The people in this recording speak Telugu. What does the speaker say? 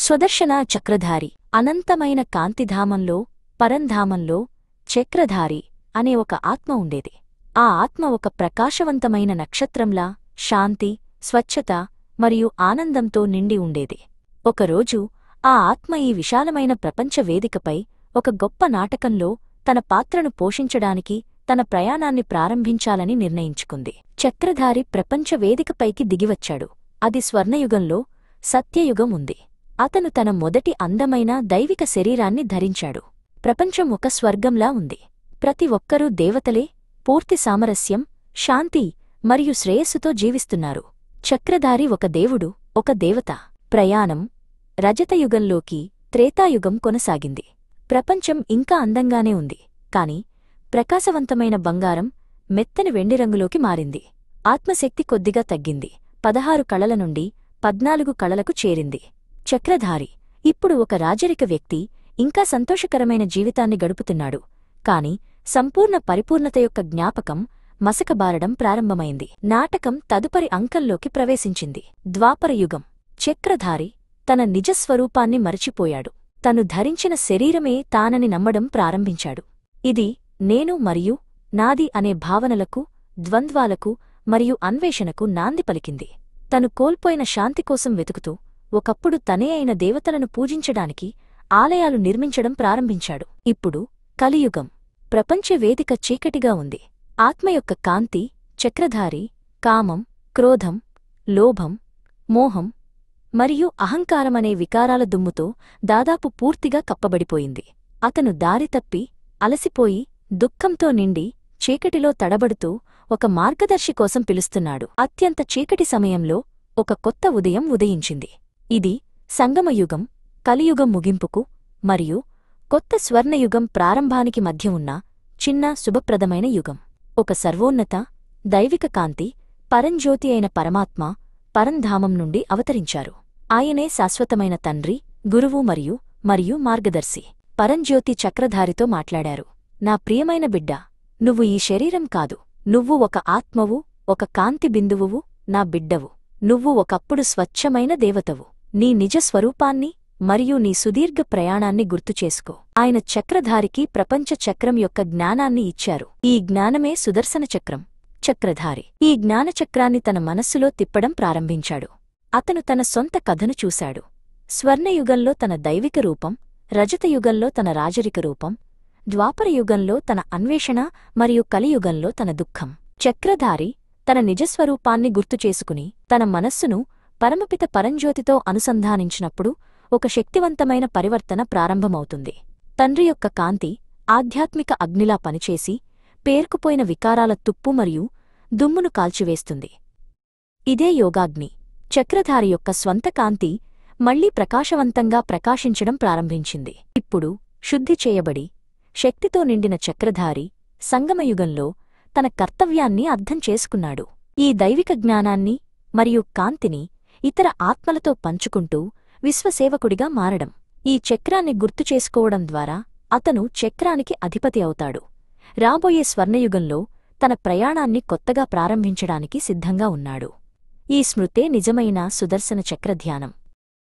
సుదర్శన చక్రధారి అనంతమైన కాంతిధామంలో పరంధామంలో చక్రధారి అనే ఒక ఆత్మ ఉండేది. ఆ ఆత్మ ఒక ప్రకాశవంతమైన నక్షత్రంలా శాంతి, స్వచ్ఛత మరియు ఆనందంతో నిండి ఉండేది. ఒకరోజు ఆ ఆత్మ ఈ విశాలమైన ప్రపంచ వేదికపై ఒక గొప్ప నాటకంలో తన పాత్రను పోషించడానికి తన ప్రయాణాన్ని ప్రారంభించాలని నిర్ణయించుకుంది. చక్రధారి ప్రపంచ వేదికపైకి దిగివచ్చాడు. అది స్వర్ణయుగంలో సత్యయుగం ఉంది. అతను తన మొదటి అందమైన దైవిక శరీరాన్ని ధరించాడు. ప్రపంచం ఒక స్వర్గంలా ఉంది. ప్రతి ఒక్కరూ దేవతలే, పూర్తి సామరస్యం, శాంతి మరియు శ్రేయస్సుతో జీవిస్తున్నారు. చక్రధారి ఒక దేవుడు, ఒక దేవత. ప్రయాణం రజతయుగంలోకి త్రేతాయుగం కొనసాగింది. ప్రపంచం ఇంకా అందంగానే ఉంది, కాని ప్రకాశవంతమైన బంగారం మెత్తని వెండిరంగులోకి మారింది. ఆత్మశక్తి కొద్దిగా తగ్గింది. 16 కళల నుండి 14 కళలకు చేరింది. చక్రధారి ఇప్పుడు ఒక రాజరిక వ్యక్తి, ఇంకా సంతోషకరమైన జీవితాన్ని గడుపుతున్నాడు. కాని సంపూర్ణ పరిపూర్ణత యొక్క జ్ఞాపకం మసకబారడం ప్రారంభమైంది. నాటకం తదుపరి అంకంలోకి ప్రవేశించింది. ద్వాపరయుగం. చక్రధారి తన నిజస్వరూపాన్ని మరచిపోయాడు. తను ధరించిన శరీరమే తానని నమ్మడం ప్రారంభించాడు. ఇది నేను మరియు నాది అనే భావనలకు, ద్వంద్వాలకు మరియు అన్వేషణకు నాంది పలికింది. తను కోల్పోయిన శాంతి కోసం వెతుకుతూ ఒకప్పుడు తనే అయిన దేవతలను పూజించడానికి ఆలయాలు నిర్మించడం ప్రారంభించాడు. ఇప్పుడు కలియుగం. ప్రపంచ వేదిక చీకటిగా ఉంది. ఆత్మ యొక్క కాంతి చక్రధారి కామం, క్రోధం, లోభం, మోహం మరియు అహంకారమనే వికారాల దుమ్ముతో దాదాపు పూర్తిగా కప్పబడిపోయింది. అతను దారి తప్పి, అలసిపోయి, దుఃఖంతో నిండి, చీకటిలో తడబడుతూ ఒక మార్గదర్శి కోసం పిలుస్తున్నాడు. అత్యంత చీకటి సమయంలో ఒక కొత్త ఉదయం ఉదయించింది. ఇది సంగమయుగం, కలియుగం ముగింపుకు మరియు కొత్త స్వర్ణయుగం ప్రారంభానికి మధ్య ఉన్న చిన్న శుభప్రదమైన యుగం. ఒక సర్వోన్నత దైవిక కాంతి, పరంజ్యోతి అయిన పరమాత్మ పరంధామం నుండి అవతరించారు. ఆయనే శాశ్వతమైన తండ్రి, గురువు మరియు మార్గదర్శి. పరంజ్యోతి చక్రధారితో మాట్లాడారు. నా ప్రియమైన బిడ్డా, నువ్వు ఈ శరీరం కాదు. నువ్వు ఒక ఆత్మవు, ఒక కాంతి బిందువువు, నా బిడ్డవు. నువ్వు ఒకప్పుడు స్వచ్ఛమైన దేవతవు. నీ నిజ స్వరూపాన్ని మరియు నీ సుదీర్ఘ ప్రయాణాన్ని గుర్తుచేసుకో. ఆయన చక్రధారికి ప్రపంచ చక్రం యొక్క జ్ఞానాన్ని ఇచ్చారు. ఈ జ్ఞానమే సుదర్శన చక్రం. చక్రధారి ఈ జ్ఞానచక్రాన్ని తన మనస్సులో తిప్పడం ప్రారంభించాడు. అతను తన సొంత కథను చూశాడు. స్వర్ణయుగంలో తన దైవిక రూపం, రజతయుగంలో తన రాజరిక రూపం, ద్వాపరయుగంలో తన అన్వేషణ మరియు కలియుగంలో తన దుఃఖం. చక్రధారి తన నిజస్వరూపాన్ని గుర్తుచేసుకుని తన మనస్సును పరమపిత పరంజ్యోతితో అనుసంధానించినప్పుడు ఒక శక్తివంతమైన పరివర్తన ప్రారంభమవుతుంది. తండ్రి యొక్క కాంతి ఆధ్యాత్మిక అగ్నిలా పనిచేసి పేర్కుపోయిన వికారాల తుప్పు మరియు దుమ్మును కాల్చివేస్తుంది. ఇదే యోగాగ్ని. చక్రధారి యొక్క స్వంత కాంతి మళ్లీ ప్రకాశవంతంగా ప్రకాశించడం ప్రారంభించింది. ఇప్పుడు శుద్ధి చేయబడి శక్తితో నిండిన చక్రధారి సంగమయుగంలో తన కర్తవ్యాన్ని అర్థం చేసుకున్నాడు. ఈ దైవిక జ్ఞానాన్ని మరియు కాంతిని ఇతర ఆత్మలతో పంచుకుంటూ విశ్వసేవకుడిగా మారడం. ఈ చక్రాన్ని గుర్తుచేసుకోవడం ద్వారా అతను చక్రానికి అధిపతి అవుతాడు. రాబోయే స్వర్ణయుగంలో తన ప్రయాణాన్ని కొత్తగా ప్రారంభించడానికి సిద్ధంగా ఉన్నాడు. ఈ స్మృతే నిజమైన సుదర్శన చక్ర ధ్యానం.